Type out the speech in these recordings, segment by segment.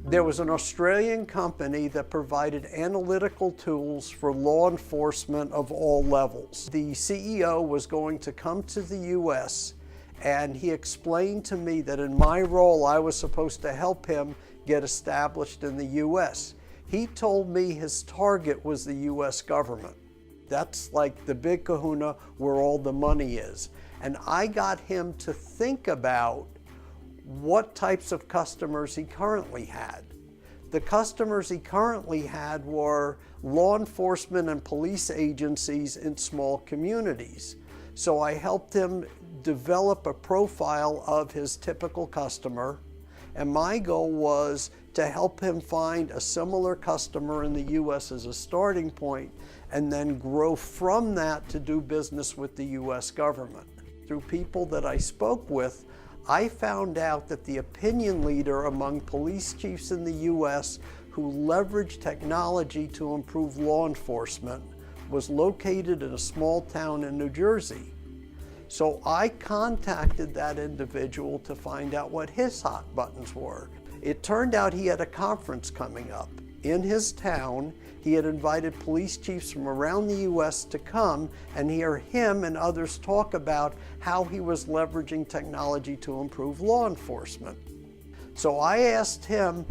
There was an Australian company that provided analytical tools for law enforcement of all levels. The CEO was going to come to the US, and he explained to me that in my role I was supposed to help him get established in the US. He told me his target was the US government. That's like the big kahuna where all the money is. And I got him to think about what types of customers he currently had. The customers he currently had were law enforcement and police agencies in small communities. So I helped him develop a profile of his typical customer, and my goal was to help him find a similar customer in the US as a starting point, and then grow from that to do business with the US government. Through people that I spoke with, I found out that the opinion leader among police chiefs in the US who leveraged technology to improve law enforcement was located in a small town in New Jersey. So I contacted that individual to find out what his hot buttons were. It turned out he had a conference coming up in his town. He had invited police chiefs from around the US to come and hear him and others talk about how he was leveraging technology to improve law enforcement. So I asked him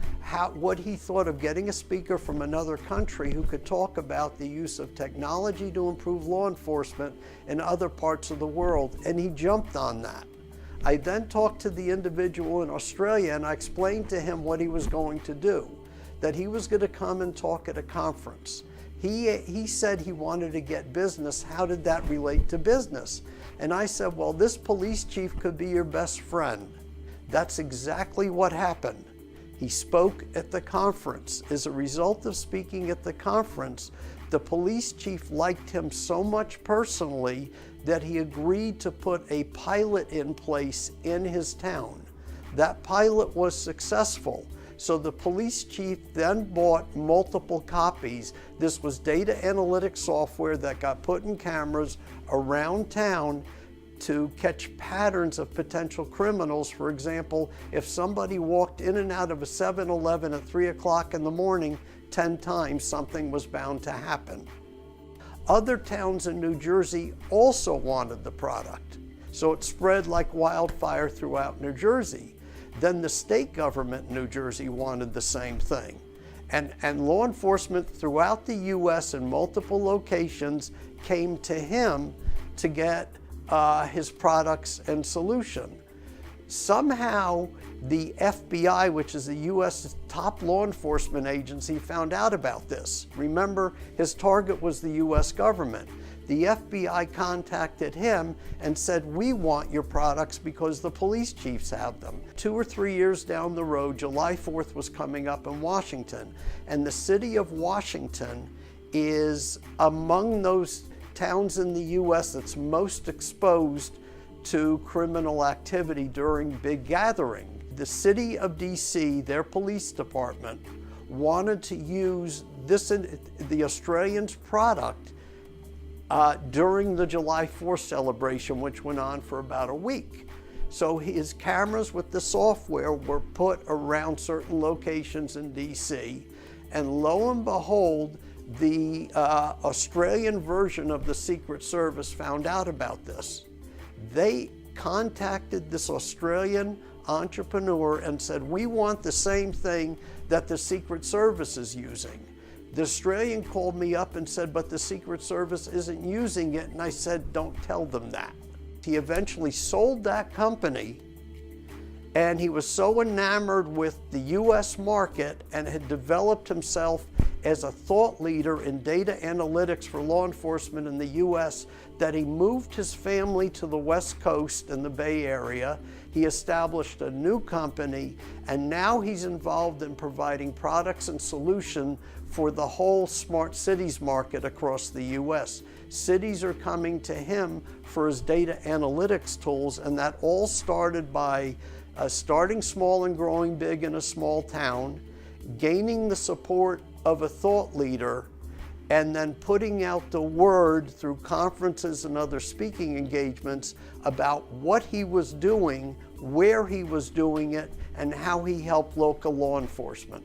what he thought of getting a speaker from another country who could talk about the use of technology to improve law enforcement in other parts of the world, and he jumped on that. I then talked to the individual in Australia, and I explained to him what he was going to do, that he was going to come and talk at a conference. He said he wanted to get business. How did that relate to business? And I said, well, this police chief could be your best friend. That's exactly what happened. He spoke at the conference. As a result of speaking at the conference, the police chief liked him so much personally that he agreed to put a pilot in place in his town. That pilot was successful. So the police chief then bought multiple copies. This was data analytics software that got put in cameras around town to catch patterns of potential criminals. For example, if somebody walked in and out of a 7-Eleven at 3 o'clock in the morning 10 times, something was bound to happen. Other towns in New Jersey also wanted the product, so it spread like wildfire throughout New Jersey. Then the state government in New Jersey wanted the same thing. And law enforcement throughout the US in multiple locations came to him to get his products and solution. Somehow the FBI, which is the US top law enforcement agency, found out about this. Remember, his target was the US government. The FBI contacted him and said, we want your products because the police chiefs have them. 2 or 3 years down the road, July 4th was coming up in Washington, and the city of Washington is among those towns in the US that's most exposed to criminal activity during big gathering. The city of DC, their police department, wanted to use the Australians' product during the July 4th celebration, which went on for about a week. So his cameras with the software were put around certain locations in DC, and lo and behold, the Australian version of the Secret Service found out about this. They contacted this Australian entrepreneur and said, we want the same thing that the Secret Service is using. The Australian called me up and said, but the Secret Service isn't using it, and I said, don't tell them that. He eventually sold that company, and he was so enamored with the US market and had developed himself as a thought leader in data analytics for law enforcement in the US that he moved his family to the West Coast in the Bay Area. He established a new company, and now he's involved in providing products and solutions for the whole smart cities market across the US. Cities are coming to him for his data analytics tools, and that all started by starting small and growing big in a small town, gaining the support of a thought leader, and then putting out the word through conferences and other speaking engagements about what he was doing, where he was doing it, and how he helped local law enforcement.